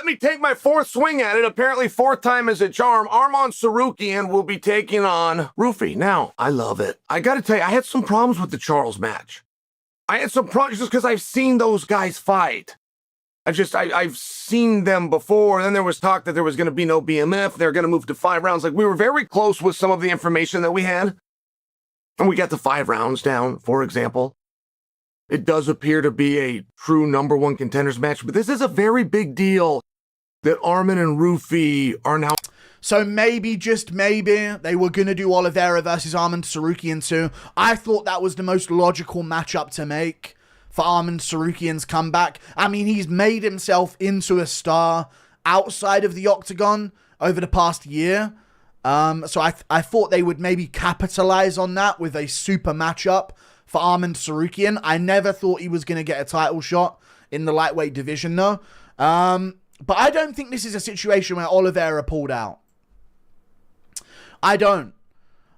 let me take my fourth swing at it. Apparently fourth time is a charm. Arman Tsarukyan will be taking on Ruffy. Now, I love it. I gotta tell you, I had some problems with the Charles match. I had some problems just because I've seen those guys fight. I've seen them before. Then there was talk that there was going to be no BMF. They're going to move to 5 rounds. Like, we were very close with some of the information that we had. And we got the 5 rounds down, for example. It does appear to be a true number 1 contenders match. But this is a very big deal that Arman and Ruffy are now. So maybe, just maybe, they were going to do Oliveira versus Arman Tsarukyan too. I thought that was the most logical matchup to make for Arman Tsarukyan's comeback. I mean, he's made himself into a star outside of the octagon over the past year. So I thought they would maybe capitalize on that with a super matchup for Arman Tsarukyan. I never thought he was going to get a title shot in the lightweight division, though. But I don't think this is a situation where Oliveira pulled out. I don't.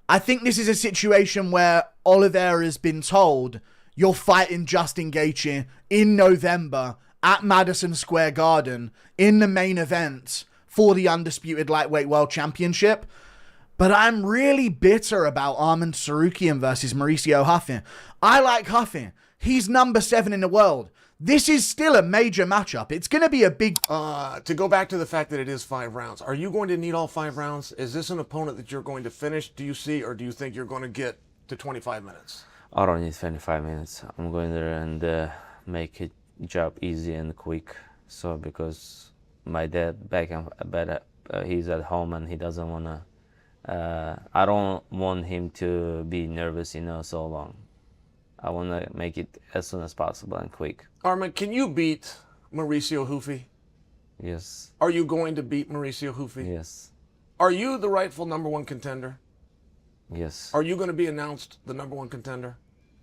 I think this is a situation where Oliveira has been told, you're fighting Justin Gaethje in November at Madison Square Garden in the main event for the Undisputed Lightweight World Championship. But I'm really bitter about Arman Tsarukyan versus Mauricio Ruffy. I like Ruffy. He's number 7 in the world. This is still a major matchup. It's going to be a big... To go back to the fact that it is 5 rounds, are you going to need all 5 rounds? Is this an opponent that you're going to finish, do you see, or do you think you're going to get to 25 minutes? I don't need 25 minutes. I'm going there and make it job easy and quick. So because my dad back he's at home and he doesn't wanna. I don't want him to be nervous, so long. I wanna make it as soon as possible and quick. Arman, can you beat Mauricio Ruffy? Yes. Are you going to beat Mauricio Ruffy? Yes. Are you the rightful number 1 contender? Yes. Are you going to be announced the number 1 contender?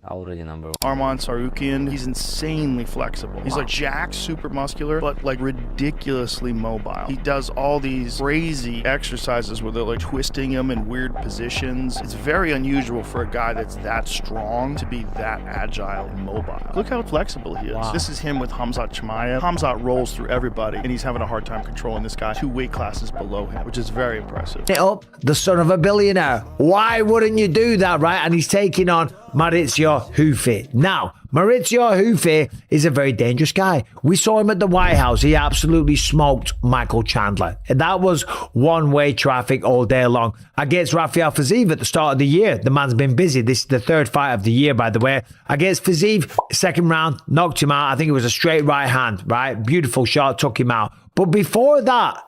Already number 1. Arman Tsarukyan, he's insanely flexible. He's like jacked, super muscular, but like ridiculously mobile. He does all these crazy exercises where they're like twisting him in weird positions. It's very unusual for a guy that's that strong to be that agile and mobile. Look how flexible he is. Wow. This is him with Khamzat Chimaev. Khamzat rolls through everybody, and he's having a hard time controlling this guy 2 weight classes below him, which is very impressive. It up, the son of a billionaire. Why wouldn't you do that, right? And he's taking on Mauricio Ruffy. Now, Mauricio Ruffy is a very dangerous guy. We saw him at the White House. He absolutely smoked Michael Chandler. And that was one-way traffic all day long. Against Rafael Fiziev at the start of the year, the man's been busy. This is the 3rd fight of the year, by the way. Against Fiziev, 2nd round, knocked him out. I think it was a straight right hand, right? Beautiful shot, took him out. But before that,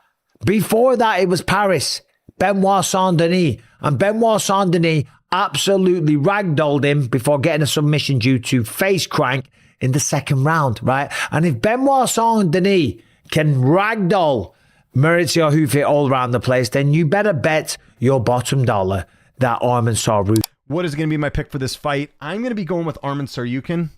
it was Paris, Benoit Saint-Denis. And Benoit Saint-Denis absolutely ragdolled him before getting a submission due to face crank in the 2nd round, right? And if Benoit Saint-Denis can ragdoll Mauricio Ruffy all around the place, then you better bet your bottom dollar that Arman Tsarukyan. What is going to be my pick for this fight? I'm going to be going with Arman Tsarukyan.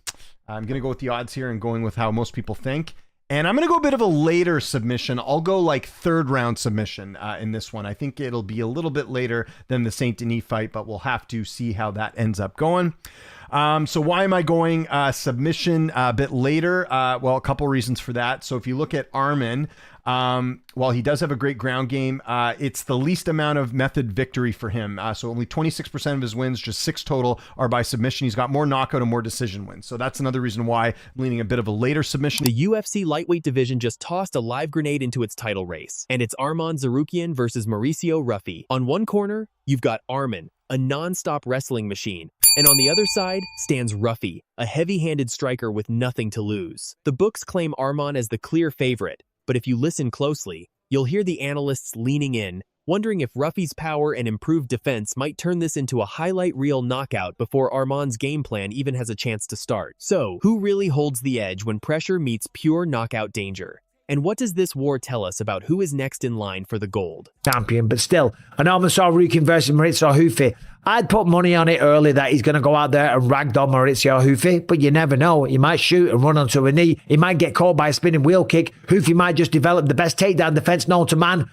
I'm going to go with the odds here and going with how most people think. And I'm going to go a bit of a later submission. I'll go like 3rd round submission in this one. I think it'll be a little bit later than the Saint Denis fight, but we'll have to see how that ends up going. So why am I going submission a bit later? Well, a couple reasons for that. So if you look at Arman, while he does have a great ground game, it's the least amount of method victory for him. So only 26% of his wins, just 6 total, are by submission. He's got more knockout and more decision wins. So that's another reason why I'm leaning a bit of a later submission. The UFC lightweight division just tossed a live grenade into its title race, and it's Arman Tsarukyan versus Mauricio Ruffy. On one corner, you've got Arman, a non-stop wrestling machine, and on the other side stands Ruffy, a heavy-handed striker with nothing to lose. The books claim Arman as the clear favorite, but if you listen closely, you'll hear the analysts leaning in, wondering if Ruffy's power and improved defense might turn this into a highlight reel knockout before Arman's game plan even has a chance to start. So, who really holds the edge when pressure meets pure knockout danger? And what does this war tell us about who is next in line for the gold? Champion, but still, an Arman Tsarukyan versus Mauricio Ruffy. I'd put money on it early that he's going to go out there and ragdoll Mauricio Ruffy, but you never know. He might shoot and run onto a knee. He might get caught by a spinning wheel kick. Ruffy might just develop the best takedown defense known to man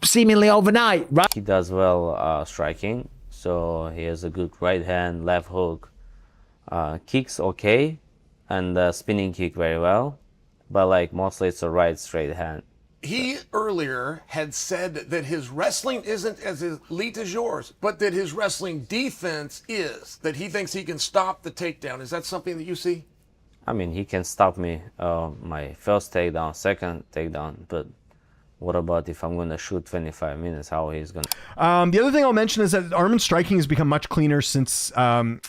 seemingly overnight, right? He does well striking, so he has a good right hand, left hook. Kicks okay, and spinning kick very well. But like mostly it's a right straight hand. He earlier had said that his wrestling isn't as elite as yours, but that his wrestling defense is, that he thinks he can stop the takedown. Is that something that you see? I mean, he can stop me my first takedown, second takedown, but what about if I'm going to shoot 25 minutes? How he's going to... The other thing I'll mention is that Arman's striking has become much cleaner since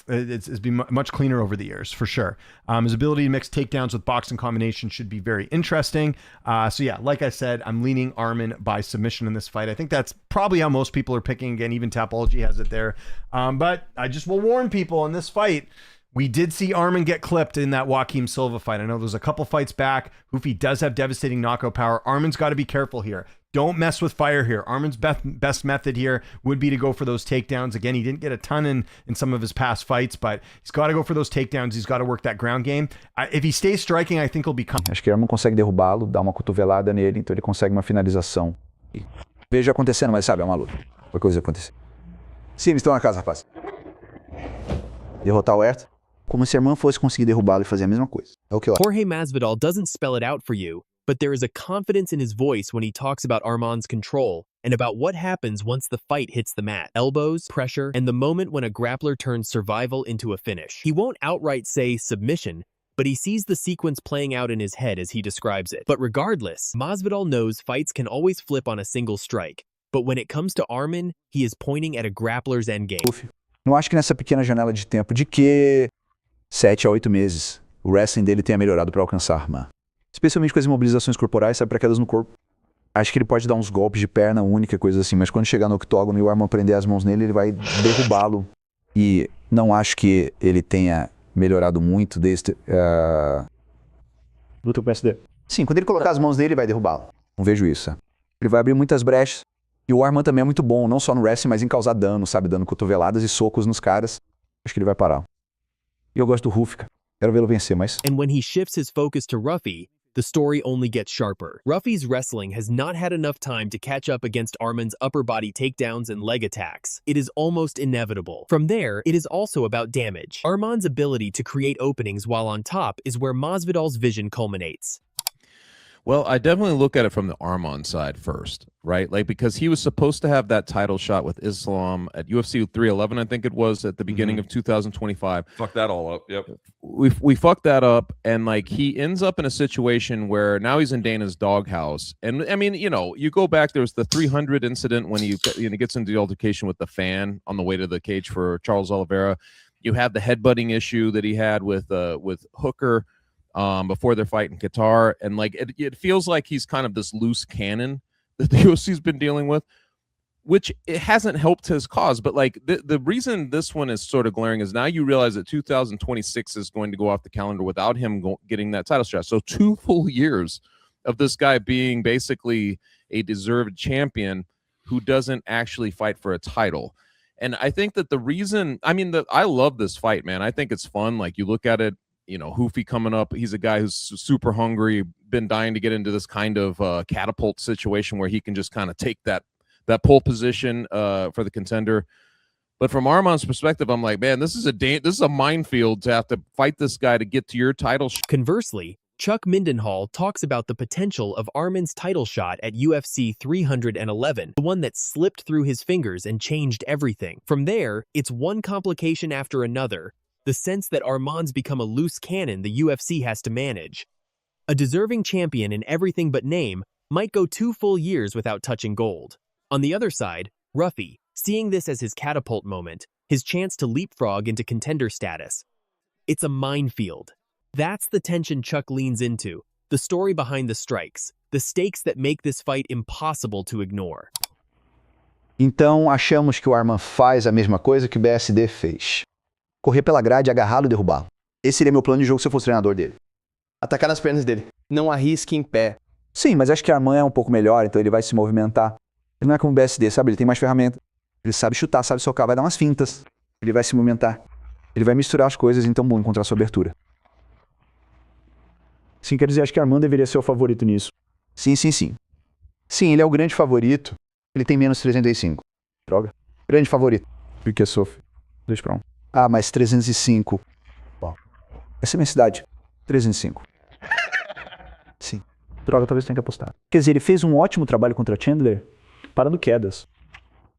it's been much cleaner over the years, for sure. His ability to mix takedowns with boxing combinations should be very interesting. So yeah, like I said, I'm leaning Arman by submission in this fight. I think that's probably how most people are picking. Again, even Tapology has it there. But I just will warn people in this fight, we did see Arman get clipped in that Joaquim Silva fight. I know there's a couple fights back. Ruffy does have devastating knockout power. Arman's got to be careful here. Don't mess with fire here. Arman's best method here would be to go for those takedowns. Again, he didn't get a ton in some of his past fights, but he's got to go for those takedowns. He's got to work that ground game. If he stays striking, I think he'll become... Acho que Arman consegue derrubá-lo, dar uma cotovelada nele, então ele consegue uma finalização. Vejo acontecendo, mas sabe, é uma luta. Qualquer coisa acontecer. Sim, eles estão na casa, rapaz. Derrotar o Herta. Como se Arman fosse conseguir derrubá-lo e fazer a mesma coisa. É o que eu acho. Jorge Masvidal doesn't spell it out for you, but there is a confidence in his voice when he talks about Arman's control and about what happens once the fight hits the mat. Elbows, pressure, and the moment when a grappler turns survival into a finish. He won't outright say submission, but he sees the sequence playing out in his head as he describes it. But regardless, Masvidal knows fights can always flip on a single strike. But when it comes to Arman, he is pointing at a grappler's endgame. Não acho que nessa pequena janela de tempo de que 7 a 8 meses o wrestling dele tenha melhorado para alcançar Arman. Especialmente com as imobilizações corporais, sabe, para quedas no corpo. Acho que ele pode dar uns golpes de perna única, coisa assim, mas quando chegar no octógono e o Arman prender as mãos nele, ele vai derrubá-lo. E não acho que ele tenha melhorado muito desde... Luta com o PSD. Sim, quando ele colocar as mãos nele, ele vai derrubá-lo. Não vejo isso, sabe? Ele vai abrir muitas brechas. E o Arman também é muito bom, não só no wrestling, mas em causar dano, sabe? Dando cotoveladas e socos nos caras. Acho que ele vai parar. E eu gosto do Ruffy, cara. Quero vê-lo vencer, mas... And when he shifts his focus to Ruffy, the story only gets sharper. Ruffy's wrestling has not had enough time to catch up against Arman's upper body takedowns and leg attacks. It is almost inevitable. From there, it is also about damage. Arman's ability to create openings while on top is where Masvidal's vision culminates. Well, I definitely look at it from the Arman side first, right? Like, because he was supposed to have that title shot with Islam at UFC 311, I think it was, at the beginning of 2025. Fuck that all up. Yep. We fucked that up, and like he ends up in a situation where now he's in Dana's doghouse. And I mean, you know, you go back, there was the 300 incident when he gets into the altercation with the fan on the way to the cage for Charles Oliveira. You have the headbutting issue that he had with Hooker before their fight in Qatar, and like it feels like he's kind of this loose cannon that the UFC's been dealing with, which it hasn't helped his cause. But like the reason this one is sort of glaring is now you realize that 2026 is going to go off the calendar without him getting that title shot. So 2 full years of this guy being basically a deserved champion who doesn't actually fight for a title. And I think that the reason, I mean, I love this fight, man. I think it's fun. Like, you look at it, you know, Ruffy coming up, he's a guy who's super hungry, been dying to get into this kind of catapult situation where he can just kind of take that pole position for the contender. But from Arman's perspective, I'm like, man, this is a minefield to have to fight this guy to get to your title. Conversely, Chuck Mindenhall talks about the potential of Arman's title shot at UFC 311, the one that slipped through his fingers and changed everything. From there, it's one complication after another, the sense that Arman's become a loose cannon the UFC has to manage. A deserving champion in everything but name might go 2 full years without touching gold. On the other side, Ruffy, seeing this as his catapult moment, his chance to leapfrog into contender status. It's a minefield. That's the tension Chuck leans into, the story behind the strikes, the stakes that make this fight impossible to ignore. Então, achamos que o Arman faz a mesma coisa que o BSD fez. Correr pela grade, agarrá-lo e derrubá-lo. Esse seria meu plano de jogo se eu fosse treinador dele. Atacar nas pernas dele. Não arrisque em pé. Sim, mas acho que Arman é um pouco melhor, então ele vai se movimentar. Ele não é como o BSD, sabe? Ele tem mais ferramentas. Ele sabe chutar, sabe socar, vai dar umas fintas. Ele vai se movimentar. Ele vai misturar as coisas, então bom encontrar sua abertura. Sim, quer dizer, acho que Arman deveria ser o favorito nisso. Sim. Sim, ele é o grande favorito. Ele tem menos 305. Droga. Grande favorito. Porque sofre. 2-1. Ah, mas 305. Bom. Essa é minha cidade. 305. Sim. droga, talvez tenha que apostar. Quer dizer, ele fez um ótimo trabalho contra Chandler, parando quedas.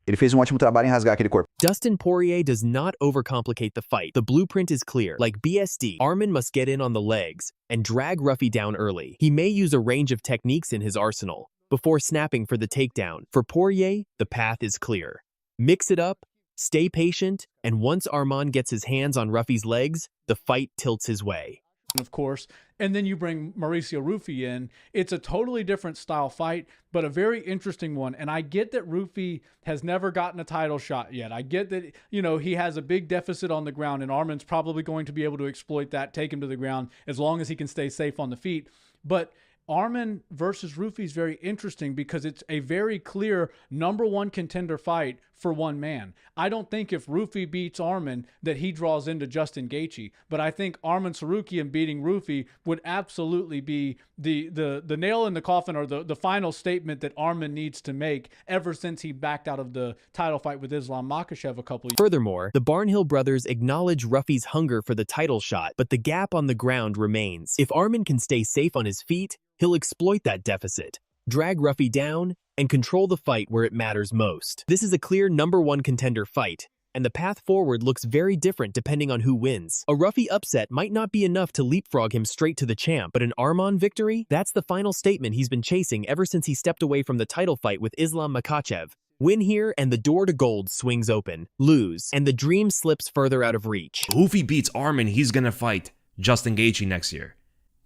Ele fez um ótimo trabalho em rasgar aquele corpo. Dustin Poirier does not overcomplicate the fight. The blueprint is clear. Like BSD, Arman must get in on the legs and drag Ruffy down early. He may use a range of techniques in his arsenal before snapping for the takedown. For Poirier, the path is clear. Mix it up, stay patient, and once Arman gets his hands on Ruffy's legs, the fight tilts his way. Of course, and then you bring Mauricio Ruffy in. It's a totally different style fight, but a very interesting one. And I get that Ruffy has never gotten a title shot yet. I get that, you know, he has a big deficit on the ground, and Arman's probably going to be able to exploit that, take him to the ground, as long as he can stay safe on the feet. But Arman versus Ruffy is very interesting because it's a very clear #1 contender fight for one man. I don't think if Ruffy beats Arman that he draws into Justin Gaethje, but I think Arman Tsarukyan beating Ruffy would absolutely be the nail in the coffin, or the final statement that Arman needs to make ever since he backed out of the title fight with Islam Makhachev a couple of years. Furthermore, the Barnhill brothers acknowledge Ruffy's hunger for the title shot, but the gap on the ground remains. If Arman can stay safe on his feet, he'll exploit that deficit, drag Ruffy down, and control the fight where it matters most. This is a clear #1 contender fight, and the path forward looks very different depending on who wins. A Ruffy upset might not be enough to leapfrog him straight to the champ, but an Arman victory? That's the final statement he's been chasing ever since he stepped away from the title fight with Islam Makhachev. Win here, and the door to gold swings open. Lose, and the dream slips further out of reach. If he beats Arman, he's gonna fight Justin Gaethje next year.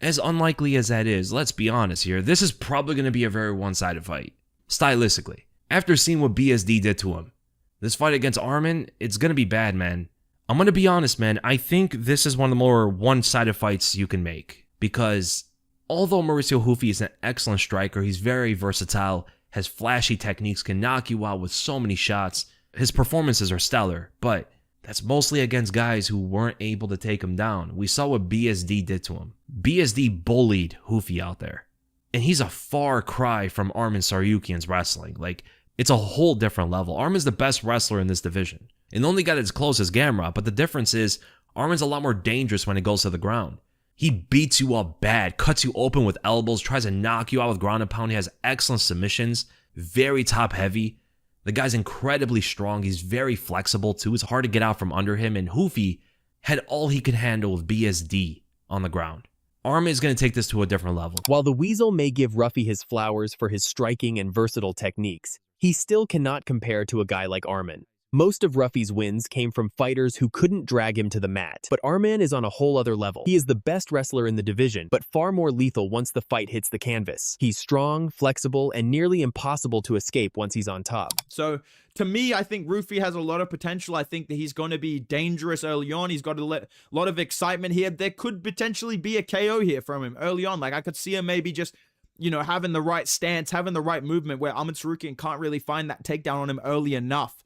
As unlikely as that is, let's be honest here, this is probably going to be a very one-sided fight, stylistically. After seeing what BSD did to him, this fight against Arman, it's going to be bad, man. I'm going to be honest, man, I think this is one of the more one-sided fights you can make, because although Mauricio Ruffy is an excellent striker, he's very versatile, has flashy techniques, can knock you out with so many shots, his performances are stellar, but that's mostly against guys who weren't able to take him down. We saw what BSD did to him. BSD bullied Ruffy out there. And he's a far cry from Arman Tsarukyan's wrestling. Like, it's a whole different level. Arman's the best wrestler in this division. And the only guy that's close is Gamrot, but the difference is Arman's a lot more dangerous when it goes to the ground. He beats you up bad, cuts you open with elbows, tries to knock you out with ground and pound. He has excellent submissions, very top heavy. The guy's incredibly strong. He's very flexible too. It's hard to get out from under him. And Ruffy had all he could handle with BSD on the ground. Arman is going to take this to a different level. While the Weasel may give Ruffy his flowers for his striking and versatile techniques, he still cannot compare to a guy like Arman. Most of Ruffy's wins came from fighters who couldn't drag him to the mat. But Arman is on a whole other level. He is the best wrestler in the division, but far more lethal once the fight hits the canvas. He's strong, flexible, and nearly impossible to escape once he's on top. So, to me, I think Ruffy has a lot of potential. I think that he's going to be dangerous early on. He's got a lot of excitement here. There could potentially be a KO here from him early on. Like, I could see him maybe just, you know, having the right stance, having the right movement where Arman Tsarukyan can't really find that takedown on him early enough.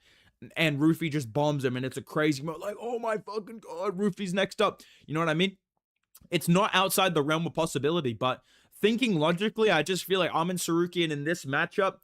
And Ruffy just bombs him, and it's a crazy moment. Like, oh my fucking God, Ruffy's next up. You know what I mean? It's not outside the realm of possibility, but thinking logically, I just feel like Arman Tsarukyan in this matchup,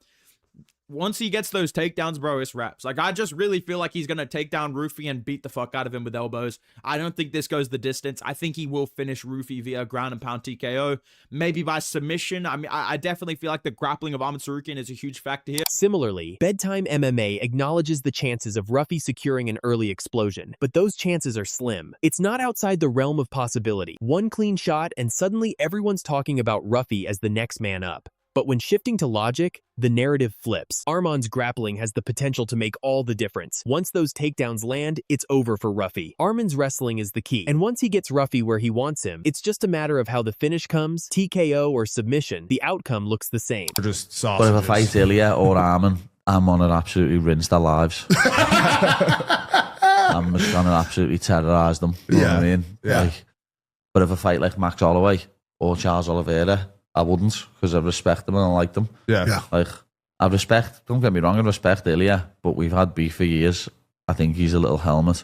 once he gets those takedowns, bro, it's wraps. Like, I just really feel like he's going to take down Ruffy and beat the fuck out of him with elbows. I don't think this goes the distance. I think he will finish Ruffy via ground and pound TKO, maybe by submission. I mean, I definitely feel like the grappling of Arman Tsarukyan is a huge factor here. Similarly, Bedtime MMA acknowledges the chances of Ruffy securing an early explosion, but those chances are slim. It's not outside the realm of possibility. One clean shot, and suddenly everyone's talking about Ruffy as the next man up. But when shifting to logic, the narrative flips. Arman's grappling has the potential to make all the difference. Once those takedowns land, it's over for Ruffy. Arman's wrestling is the key, and once he gets Ruffy where he wants him, it's just a matter of how the finish comes, TKO or submission. The outcome looks the same. Just sausages. But if I fight Ilya or Arman, I'm gonna absolutely rinse their lives. I'm just gonna absolutely terrorize them. You know what I mean? Yeah. Like, but if I fight like Max Holloway or Charles Oliveira, I wouldn't, because I respect them and I like them. Yeah. Like, I respect, don't get me wrong, I respect Ilya, but we've had beef for years. I think he's a little helmet.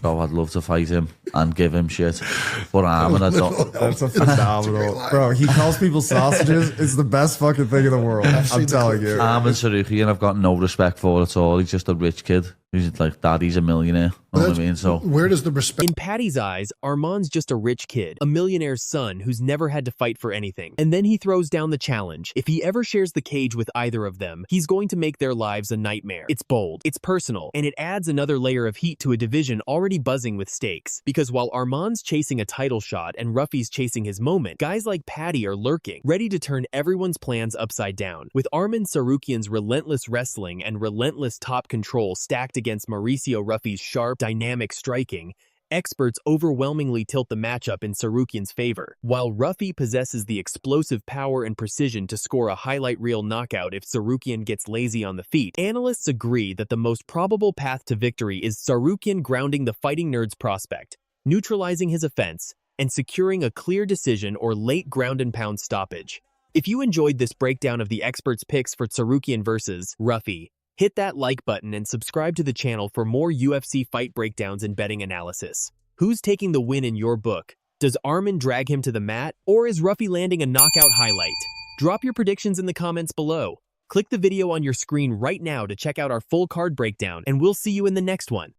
So I'd love to fight him and give him shit. But Arman, I don't. That's a phenomenal. Bro, he calls people sausages. It's the best fucking thing in the world. I'm telling you. Arman Tsarukyan, I've got no respect for at all. He's just a rich kid He's like, Daddy's a millionaire. You know what I mean? So where does the respect? In Patty's eyes, Arman's just a rich kid, a millionaire's son who's never had to fight for anything. And then he throws down the challenge. If he ever shares the cage with either of them, he's going to make their lives a nightmare. It's bold, it's personal, and it adds another layer of heat to a division already buzzing with stakes. Because while Arman's chasing a title shot and Ruffy's chasing his moment, guys like Patty are lurking, ready to turn everyone's plans upside down. With Arman Tsarukyan's relentless wrestling and relentless top control stacked against Mauricio Ruffy's sharp, dynamic striking, experts overwhelmingly tilt the matchup in Tsarukyan's favor. While Ruffy possesses the explosive power and precision to score a highlight reel knockout if Tsarukyan gets lazy on the feet, analysts agree that the most probable path to victory is Tsarukyan grounding the fighting nerd's prospect, neutralizing his offense, and securing a clear decision or late ground and pound stoppage. If you enjoyed this breakdown of the experts' picks for Tsarukyan versus Ruffy, hit that like button and subscribe to the channel for more UFC fight breakdowns and betting analysis. Who's taking the win in your book? Does Arman drag him to the mat, or is Ruffy landing a knockout highlight? Drop your predictions in the comments below. Click the video on your screen right now to check out our full card breakdown, and we'll see you in the next one.